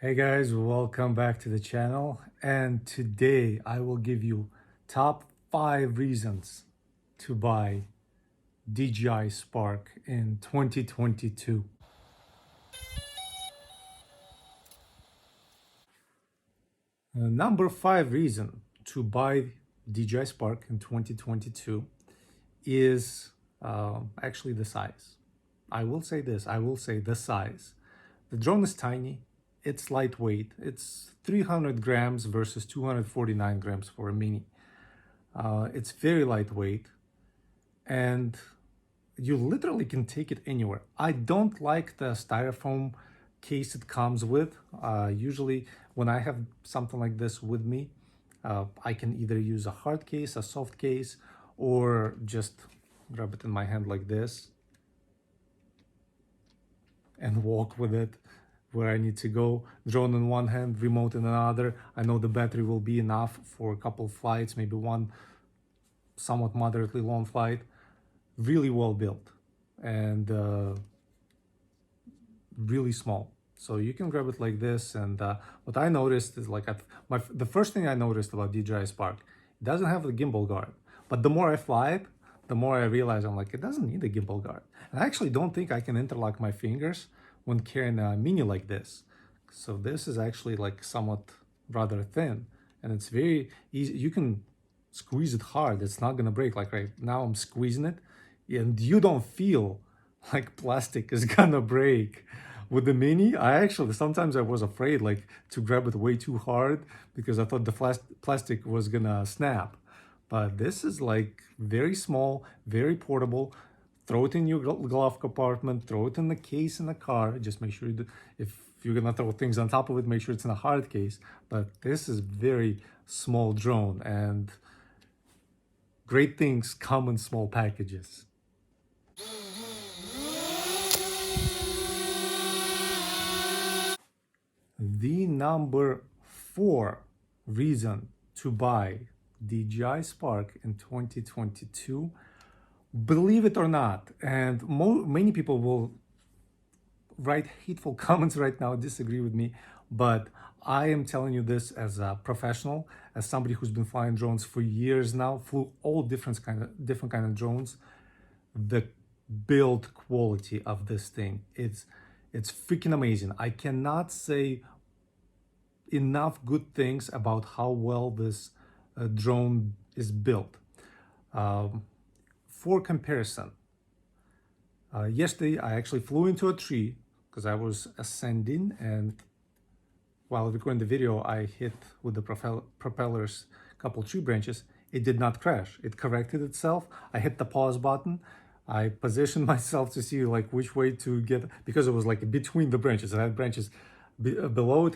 Hey guys, welcome back to the channel, and today I will give you top 5 reasons to buy DJI Spark in 2022. Number 5 reason to buy DJI Spark in 2022 is actually the size. I will say the size. The drone is tiny, it's lightweight, it's 300 grams versus 249 grams for a mini. It's very lightweight, and you literally can take it anywhere. I don't like the styrofoam case it comes with. Usually when I have something like this with me, I can either use a hard case, a soft case, or just grab it in my hand like this and walk with it where I need to go. Drone in one hand, remote in another. I know the battery will be enough for a couple flights, maybe one somewhat moderately long flight. Really well built and really small. So you can grab it like this. And what I noticed is the first thing I noticed about DJI Spark, it doesn't have the gimbal guard. But the more I fly it, the more I realize I'm like, it doesn't need a gimbal guard. And I actually don't think I can interlock my fingers when carrying a mini like this. So this is actually like somewhat rather thin, and it's very easy. You can squeeze it hard. It's not gonna break. Like right now I'm squeezing it, and you don't feel like plastic is gonna break. With the mini, sometimes I was afraid like to grab it way too hard because I thought the plastic was gonna snap. But this is like very small, very portable. Throw it in your glove compartment, throw it in the case in the car. Just make sure if you're gonna throw things on top of it, make sure it's in a hard case. But this is very small drone, and great things come in small packages. The number 4 reason to buy DJI Spark in 2022, believe it or not, and many people will write hateful comments right now, disagree with me, but I am telling you this as a professional, as somebody who's been flying drones for years now, flew all different kind of drones. The build quality of this thing, it's freaking amazing. I cannot say enough good things about how well this drone is built. For comparison, yesterday I actually flew into a tree because I was ascending, and while recording the video I hit with the propellers a couple tree branches. It did not crash. It corrected itself. I hit the pause button. I positioned myself to see like which way to get, because it was like between the branches. I had branches below it,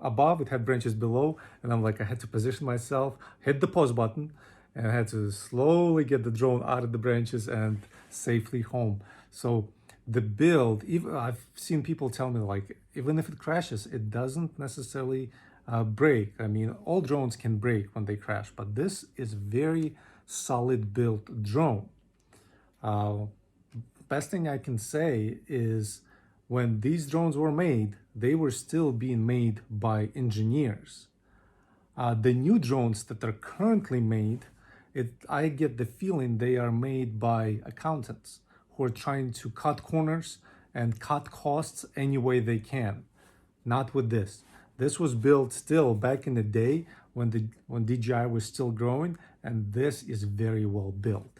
above it had branches below, and I'm like, I had to position myself, hit the pause button, and I had to slowly get the drone out of the branches and safely home. So the build, even I've seen people tell me like, even if it crashes, it doesn't necessarily break. I mean, all drones can break when they crash, but this is very solid built drone. Best thing I can say is when these drones were made, they were still being made by engineers. The new drones that are currently made, I get the feeling they are made by accountants who are trying to cut corners and cut costs any way they can. Not with this. This was built still back in the day when DJI was still growing, and this is very well built.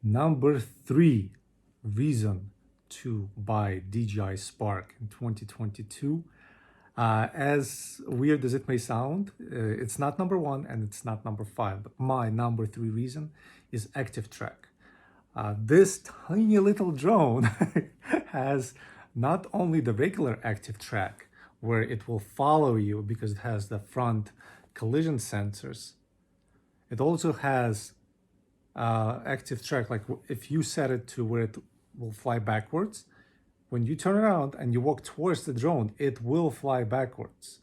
Number 3 reason to buy DJI Spark in 2022. As weird as it may sound, it's not number 1 and it's not number 5, but my number 3 reason is active track. This tiny little drone has not only the regular active track, where it will follow you because it has the front collision sensors, it also has active track, like if you set it to where it will fly backwards, when you turn around and you walk towards the drone, it will fly backwards.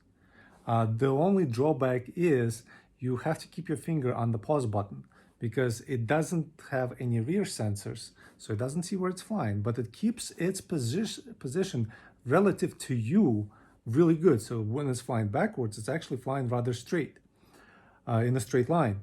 The only drawback is you have to keep your finger on the pause button because it doesn't have any rear sensors, so it doesn't see where it's flying, but it keeps its position relative to you really good. So when it's flying backwards, it's actually flying rather straight, in a straight line.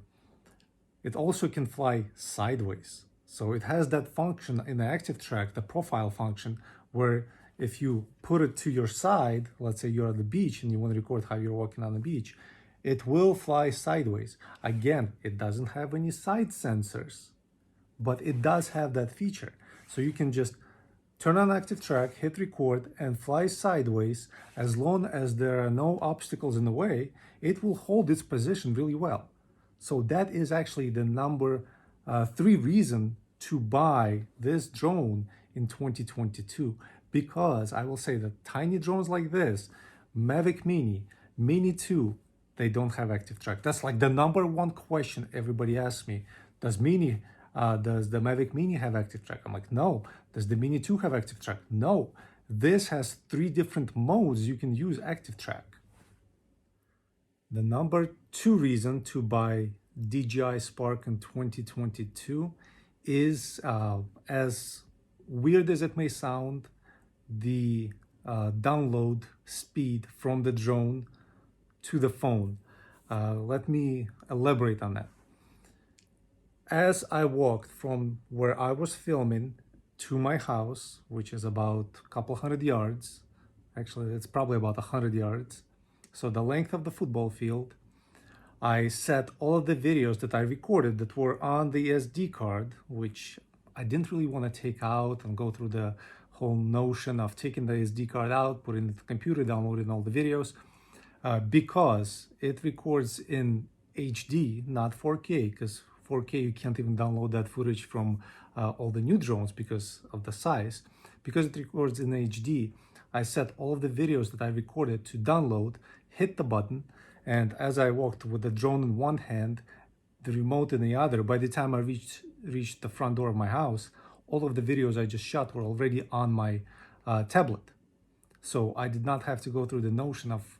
It also can fly sideways. So it has that function in the active track, the profile function, where if you put it to your side, let's say you're at the beach and you want to record how you're walking on the beach, it will fly sideways. Again, it doesn't have any side sensors, but it does have that feature. So you can just turn on active track, hit record, and fly sideways. As long as there are no obstacles in the way, it will hold its position really well. So that is actually the number 3 reason to buy this drone in 2022. Because I will say that tiny drones like this, Mavic Mini, Mini 2, they don't have active track. That's like the number 1 question everybody asks me. Does the Mavic Mini have active track? I'm like, no. Does the Mini 2 have active track? No. This has 3 different modes you can use active track. The number 2 reason to buy DJI Spark in 2022 is, as weird as it may sound, the download speed from the drone to the phone. Let me elaborate on that. As I walked from where I was filming to my house, which is about a couple hundred yards, actually it's probably about 100 yards, so the length of the football field, I set all of the videos that I recorded that were on the SD card, which I didn't really want to take out and go through the whole notion of taking the SD card out, putting it in the computer, downloading all the videos, because it records in HD, not 4K, because 4K you can't even download that footage from all the new drones because of the size. Because it records in HD, I set all of the videos that I recorded to download, hit the button, and as I walked with the drone in one hand, the remote in the other, by the time I reached the front door of my house, all of the videos I just shot were already on my tablet. So I did not have to go through the notion of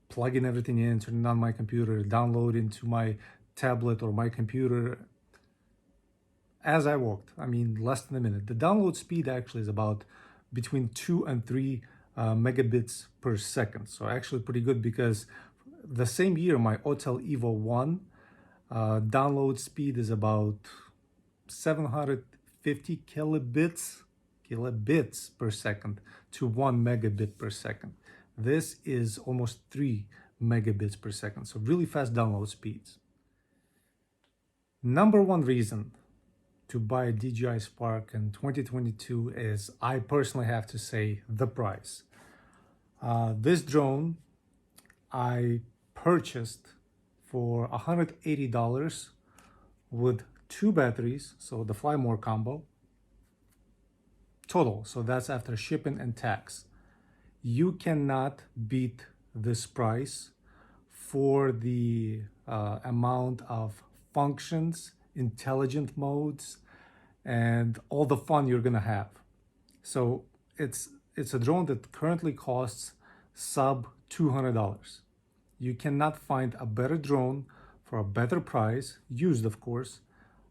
plugging everything in, turning on my computer, downloading to my tablet or my computer. As I walked, I mean, less than a minute. The download speed actually is about between 2 and 3 megabits per second. So actually pretty good, because the same year my Autel Evo 1 download speed is about 750 kilobits per second to 1 megabit per second. This is almost 3 megabits per second. So really fast download speeds. Number 1 reason to buy a DJI Spark in 2022 is, I personally have to say, the price. This drone I purchased for $180 with 2 batteries, so the Fly More combo total. So that's after shipping and tax. You cannot beat this price for the amount of functions, intelligent modes, and all the fun you're gonna have. So it's a drone that currently costs sub $200. You cannot find a better drone for a better price, used of course,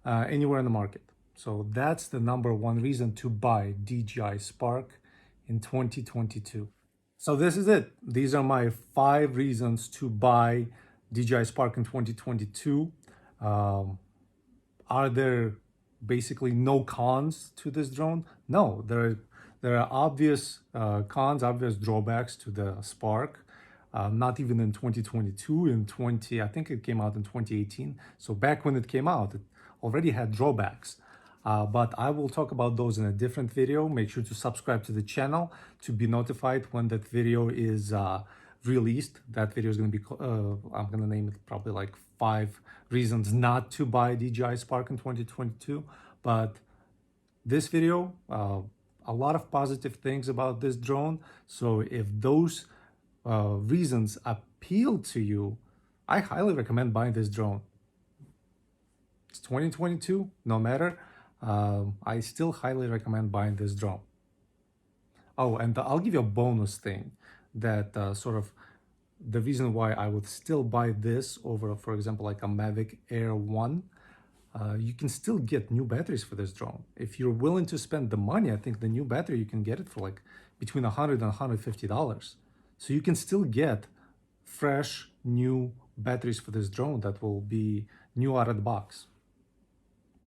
anywhere in the market. So that's the number 1 reason to buy DJI Spark in 2022. So this is it. These are my 5 reasons to buy DJI Spark in 2022. Are there basically no cons to this drone? No, there are obvious cons, obvious drawbacks to the Spark. Not even in 2022, I think it came out in 2018. So back when it came out, it already had drawbacks. But I will talk about those in a different video. Make sure to subscribe to the channel to be notified when that video is released. That video is going to be, I'm going to name it probably like 5 reasons not to buy DJI Spark in 2022. But this video, a lot of positive things about this drone. So if those reasons appeal to you, I highly recommend buying this drone. It's 2022, no matter. I still highly recommend buying this drone. Oh, and I'll give you a bonus thing that sort of the reason why I would still buy this over, for example, like a Mavic Air 1. You can still get new batteries for this drone. If you're willing to spend the money, I think the new battery, you can get it for like between $100 and $150. So you can still get fresh, new batteries for this drone that will be new out of the box.